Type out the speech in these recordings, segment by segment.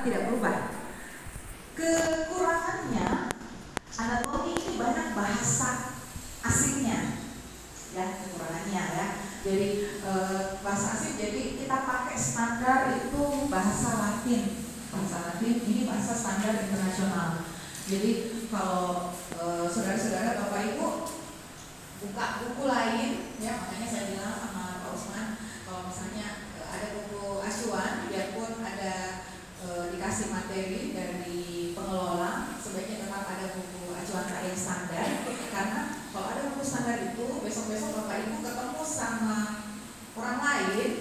tidak berubah. Kekurangannya, anatomi ini banyak bahasa asingnya, ya kekurangannya ya. Jadi bahasa asing, jadi kita pakai standar itu bahasa Latin. Bahasa Latin ini bahasa standar internasional. Jadi kalau saudara-saudara, Bapak Ibu buka buku lain, ya makanya saya bilang sama Pak Usman, kalau misalnya ada buku acuan, biarpun ada dikasih materi dari pengelola, sebaiknya tetap ada buku acuan yang standar, karena kalau ada buku standar itu besok-besok Bapak Ibu ketemu sama orang lain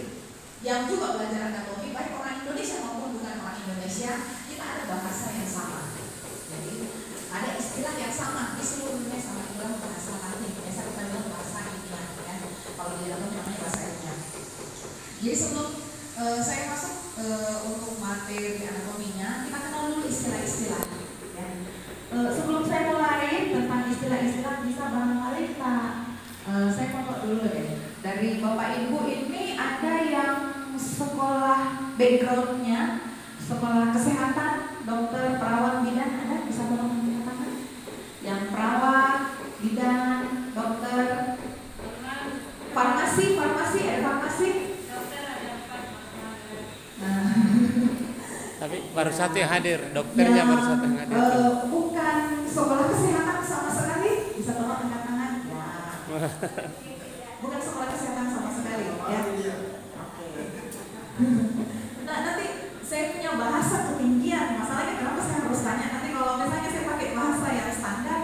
yang juga belajar anatomi, baik orang Indonesia maupun bukan orang Indonesia, kita ada bahasa yang sama. Jadi ada istilah yang sama di seluruh dunia, sama bilang bahasa Latin, biasa kita bilang bahasa India, ya. Kalau di dalam namanya bahasa India. Jadi sebelum saya masuk untuk materi anatominya, kita kenal dulu istilah-istilah. Ya. Sebelum saya mulai tentang istilah-istilah, bisa barangkali saya foto dulu deh. Dari Bapak Ibu ini ada yang sekolah backgroundnya sekolah kesehatan, dokter, perawat, bidan, ada? Bisa tolong dikatakan? Yang perawat, bidan, dokter, farmasi, ada farmasi? Tapi baru satu yang hadir, dokternya baru satu yang hadir. Bukan sekolah kesehatan sama sekali, bisa tolong angkat tangan? Ya. Bukan sekolah kesehatan sama sekali, ya. Oke. Nah, nanti saya punya bahasa ketinggian. Masalahnya kenapa saya harus tanya? Nanti kalau misalnya saya pakai bahasa yang standar,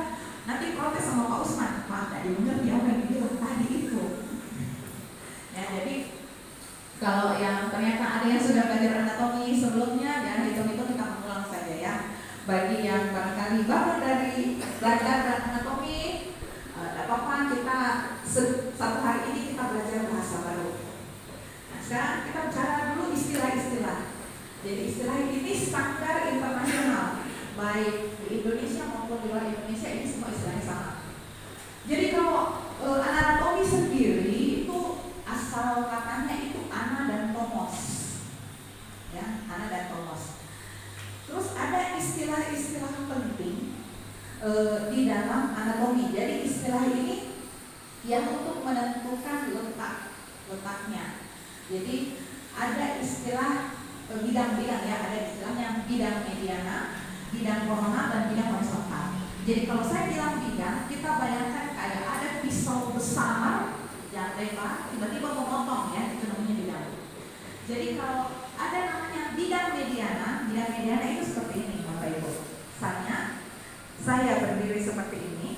nanti protes sama Pak Usman. Pak, nggak didengar ya apa yang dibilang tadi itu. Ya, jadi kalau yang ternyata ada yang sudah belajar anatomi sebelumnya, ya hitung-hitung kita mengulang saja ya. Bagi yang barangkali baru dari belajar anatomi, tidak apa-apa, kita satu hari ini kita belajar bahasa baru. Nah, sekarang kita bicara dulu istilah-istilah. Jadi istilah ini standar internasional, baik di Indonesia maupun di luar Indonesia, ini semua istilahnya sama. Jadi kalau anatomi sendiri itu asal katanya itu ana dan tomos, ya ana dan tomos. Terus ada istilah-istilah penting di dalam anatomi. Jadi istilah ini yang untuk menentukan letaknya. Jadi ada istilah bidang-bidang, ya, ada istilahnya bidang mediana, bidang koronal, dan bidang horizontal. Jadi kalau saya bilang bidang, kita bayangkan kayak ada pisau besar yang lebar, tiba-tiba memotong, ya, itu namanya bidang. Jadi kalau ada namanya bidang mediana itu seperti ini, Bapak Ibu. Saya berdiri seperti ini,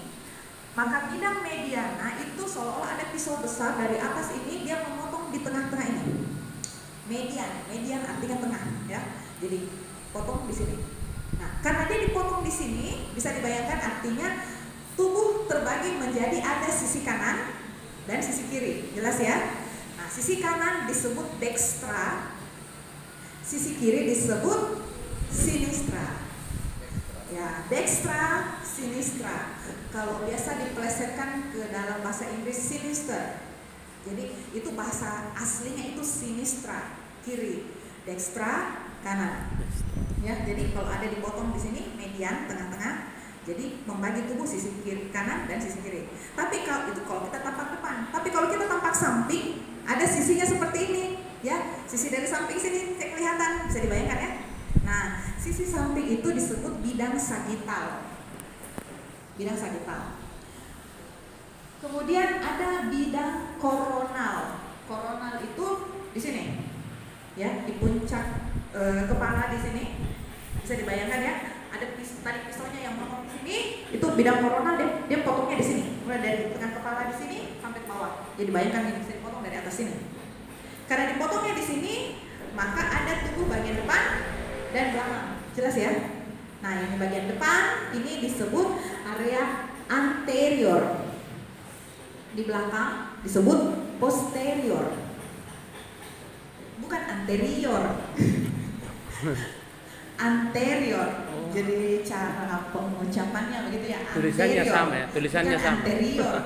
maka bidang mediana itu seolah-olah ada pisau besar dari atas ini, dia memotong di tengah-tengah ini. Median artinya tengah, ya. Jadi potong di sini. Nah, karena dia dipotong di sini, bisa dibayangkan artinya tubuh terbagi menjadi ada sisi kanan dan sisi kiri, jelas ya. Nah, sisi kanan disebut dextra, sisi kiri disebut sinistra. Ya, dextra, sinistra. Kalau biasa dipelesetkan ke dalam bahasa Inggris sinister. Jadi itu bahasa aslinya itu sinistra, kiri, dextra, kanan. Ya, jadi kalau ada dipotong di sini median tengah-tengah, jadi membagi tubuh sisi kiri, kanan dan sisi kiri. Tapi kalau kita tampak depan, tapi kalau kita tampak samping, ada sisinya seperti ini, ya. Sisi dari samping sini kelihatan, bisa dibayangkan ya. Nah, sisi samping itu disebut bidang sagital. Bidang sagital. Kemudian ada bidang koronal. Koronal itu di sini, ya, di puncak kepala di sini. Bisa dibayangkan ya, ada tadi pisaunya yang potong di sini, itu bidang koronal, dia potongnya di sini, mulai dari tengah kepala di sini sampai ke bawah. Jadi bayangkan ini bisa dipotong dari atas sini. Karena dipotongnya di sini, maka ada tubuh bagian depan dan belakang. Jelas ya? Nah, ini bagian depan ini disebut area anterior. Di belakang disebut posterior. Bukan anterior. Anterior. Jadi cara pengucapannya begitu ya. Tulisannya sama ya, tulisannya sama. Anterior.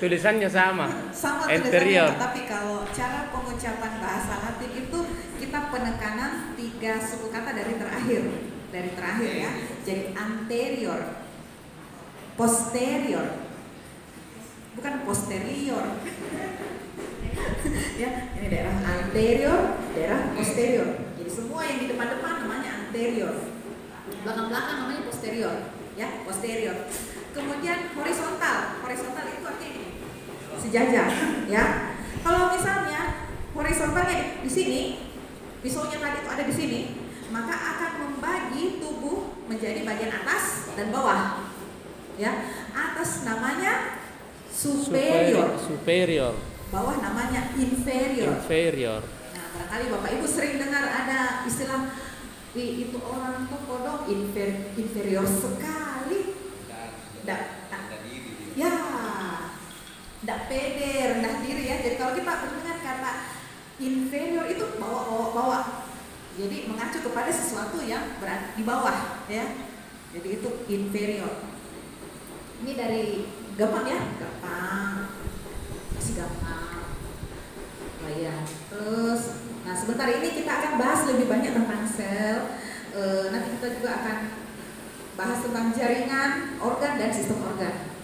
Tulisannya sama. Sama tulisannya, tapi kalau cara pengucapan bahasa Latin itu kita penekanan 3 suku kata dari terakhir ya. Jadi anterior, posterior, bukan posterior. Ya, ini daerah anterior, daerah posterior. Jadi semua yang di depan-depan namanya anterior, belakang-belakang namanya posterior, ya, posterior. Kemudian horizontal itu artinya ini, sejajar, ya. Kalau misalnya horizontalnya di sini, pisaunya tadi itu ada di sini, maka akan membagi tubuh menjadi bagian atas dan bawah, ya. Atas namanya superior. Bawah namanya inferior. Nah, barangkali Bapak Ibu sering dengar ada istilah itu orang tuh kodok inferior sekali. Tidak pede, rendah diri ya. Jadi kalau kita mendengar kata inferior itu bawah. Jadi mengacu kepada sesuatu yang berada di bawah, ya. Jadi itu inferior. Ini dari gampang ya, masih gampang. Ya. Terus, nah sebentar ini kita akan bahas lebih banyak tentang sel. Nanti kita juga akan bahas tentang jaringan, organ dan sistem organ.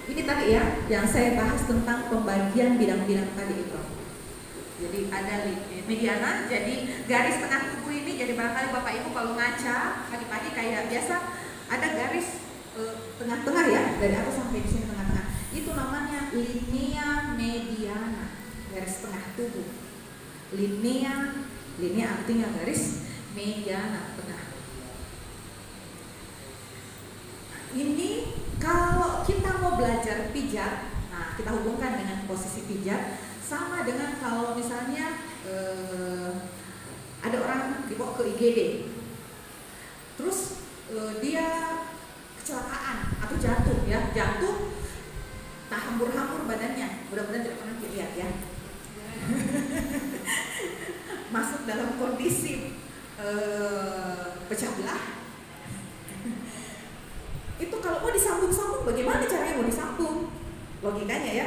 Ini tadi ya, yang saya bahas tentang pembagian bidang-bidang tadi itu. Jadi ada mediana, jadi garis tengah tubuh ini. Jadi barangkali Bapak Ibu kalau ngaca pagi-pagi kayak biasa ada garis tengah-tengah ya, dari atas sampai di sini tengah-tengah. Itu namanya linea mediana, garis tengah tubuh. Linea artinya garis, mediana tengah. Ini kalau kita mau belajar pijat, nah kita hubungkan dengan posisi pijat, sama dengan kalau misalnya ada orang dibawa ke IGD, terus dia kecelakaan atau jatuh ya, tak hambur-hambur badannya, mudah-mudahan tidak pernah dilihat ya. Masuk dalam kondisi pecah belah. Itu kalau mau disambung-sambung, bagaimana caranya mau disambung? Logikanya ya.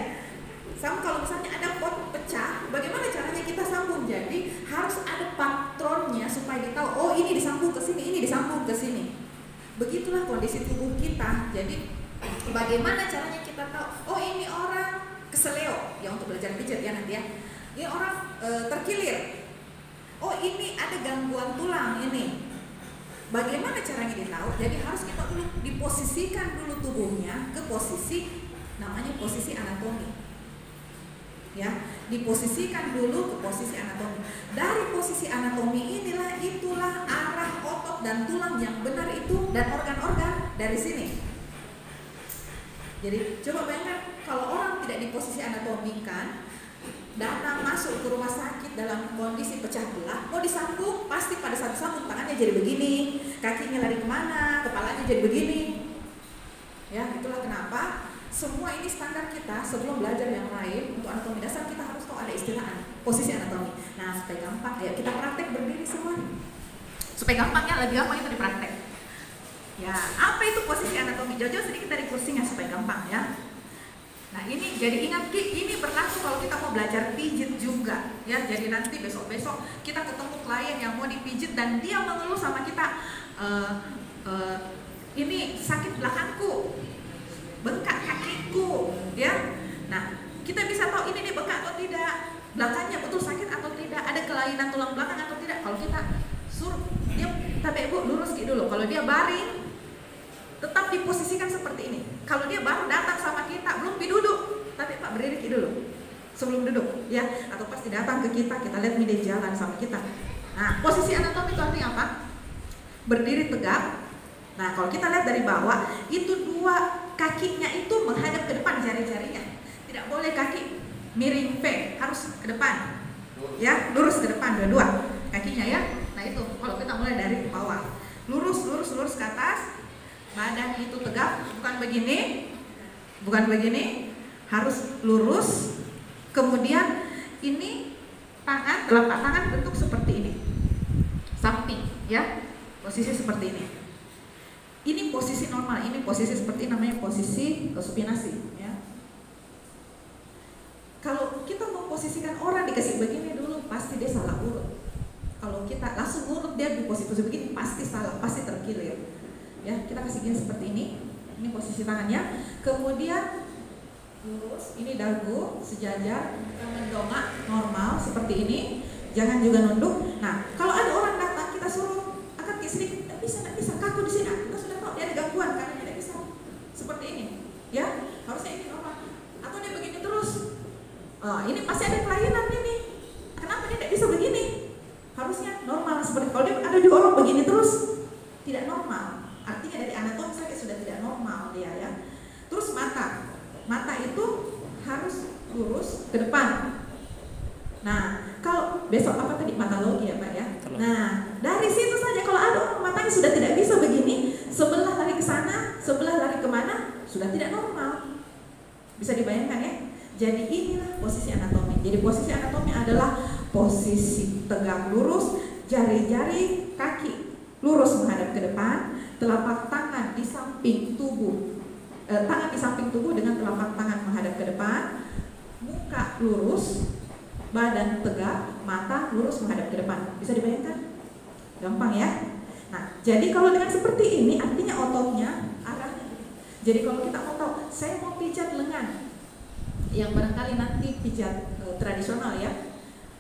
Sama kalau misalnya ada pot pecah, bagaimana caranya kita sambung? Jadi harus ada patronnya supaya kita tahu, oh ini disambung ke sini, ini disambung ke sini. Begitulah kondisi tubuh kita. Jadi bagaimana caranya kita tahu, oh ini orang keseleo, ya untuk belajar pijat ya nanti ya. Ini orang terkilir. Oh ini ada gangguan tulang ini. Bagaimana caranya ditahu? Jadi harus kita dulu diposisikan dulu tubuhnya ke posisi namanya posisi anatomi. Ya, diposisikan dulu ke posisi anatomi. Dari posisi anatomi itulah arah otot dan tulang yang benar itu dan organ-organ dari sini. Jadi coba bayangkan kalau orang tidak di posisi anatomi kan, datang masuk ke rumah sakit dalam kondisi pecah belah, mau disambung pasti pada saat disambung tangannya jadi begini, kakinya lari kemana, kepalanya jadi begini. Ya, itulah kenapa semua ini standar kita sebelum belajar yang lain untuk anatomi dasar kita harus tahu ada istilah posisi anatomi. Nah supaya gampang ya kita praktek berdiri semua. Supaya gampang ya, lebih gampang itu dipraktek. Ya, apa itu posisi anatomi? Jauh-jauh sedikit dari kursinya supaya gampang ya. Nah ini jadi ingat ini berlaku kalau kita mau belajar pijit juga ya. Jadi nanti besok-besok kita ketemu klien yang mau dipijit dan dia mengeluh sama kita, ini sakit belakangku, bengkak kakiku ya. Nah kita bisa tahu ini bengkak atau tidak, belakangnya betul sakit atau tidak, ada kelainan tulang belakang atau tidak. Kalau kita suruh dia, tapi ibu lurus gitu dulu. Kalau dia baring, tetap diposisikan seperti ini. Kalau dia baru datang sama kita, belum duduk, tapi Pak berdiri dulu sebelum duduk, ya. Atau pasti datang ke kita lihat dia jalan sama kita. Nah, posisi anatomi itu artinya apa? Berdiri tegak. Nah, kalau kita lihat dari bawah, itu dua kakinya itu menghadap ke depan jari-jarinya. Tidak boleh kaki miring V, harus ke depan. Ya, lurus ke depan dua-dua kakinya ya. Nah, itu kalau kita mulai dari bawah. Lurus ke atas. Badan itu tegak, bukan begini, harus lurus. Kemudian ini telapak tangan bentuk seperti ini, samping, ya, posisi seperti ini. Ini posisi normal, ini posisi seperti namanya posisi supinasi, ya. Kalau kita memposisikan orang dikasih begini dulu, pasti dia salah urut. kita langsung ngurut dia di posisi begini pasti salah, pasti terkilir. Ya, kita kasih gini seperti ini. Ini posisi tangannya. Kemudian lurus, ini dagu sejajar, kita mendongak normal seperti ini. Jangan juga nunduk. Nah, kalau ada orang datang kita suruh angkat kaki sedikit, tidak bisa, kaku di sini. Kita sudah tahu dia ada gangguan karena dia tidak bisa. Seperti ini, ya harusnya ini normal. Atau dia begini terus. Ini pasti ada kelainan ini. Kenapa dia tidak bisa begini? Harusnya normal seperti kalau dia ada juga orang begini terus tidak normal. Artinya dari anatomi saja sudah tidak normal dia ya. Terus mata itu harus lurus ke depan. Nah, kalau besok apa tadi patologi ya Pak ya. Nah, dari situ saja kalau ada orang matanya sudah tidak bisa begini, sebelah lari ke sana, sebelah lari kemana, sudah tidak normal. Bisa dibayangkan ya. Jadi inilah posisi anatomi. Jadi posisi anatomi adalah posisi tegak lurus, jari-jari kaki lurus menghadap ke depan, telapak tangan di samping tubuh, tangan di samping tubuh dengan telapak tangan menghadap ke depan, muka lurus, badan tegak, mata lurus menghadap ke depan. Bisa dibayangkan? Gampang ya? Nah, jadi kalau dengan seperti ini artinya ototnya arahnya. Jadi kalau kita mau tahu, saya mau pijat lengan, yang barangkali nanti pijat tradisional ya.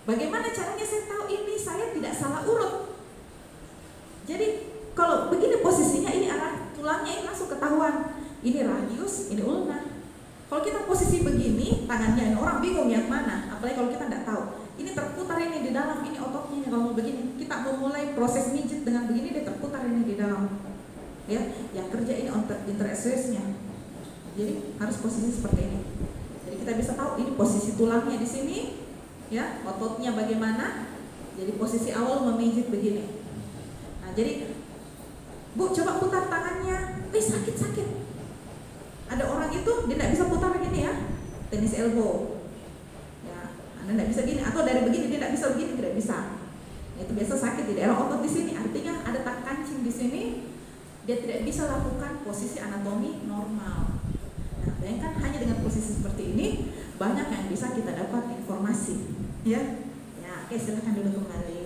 Bagaimana caranya saya tahu ini saya tidak salah urut? Jadi kalau begini posisinya ini arah tulangnya ini langsung ketahuan. Ini radius, ini ulna. Kalau kita posisi begini, tangannya ini orang bingung yang mana. Apalagi kalau kita tidak tahu. Ini terputar ini di dalam, ini ototnya ini kalau begini. Kita memulai proses mijit dengan begini, dia terputar ini di dalam. Ya, yang kerja ini interosseusnya. Jadi harus posisi seperti ini. Jadi kita bisa tahu ini posisi tulangnya di sini, ya, ototnya bagaimana. Jadi posisi awal memijit begini. Nah, jadi Bu coba putar tangannya, sakit. Ada orang itu dia tidak bisa putar begini ya, tenis elbow. Ya, Anda tidak bisa gini, atau dari begini dia tidak bisa begini, tidak bisa. Itu biasa sakit di daerah otot di sini. Artinya ada tak kancing di sini, dia tidak bisa lakukan posisi anatomi normal. Nah, bayangkan hanya dengan posisi seperti ini banyak yang bisa kita dapat informasi. Ya, oke silakan dulu kembali.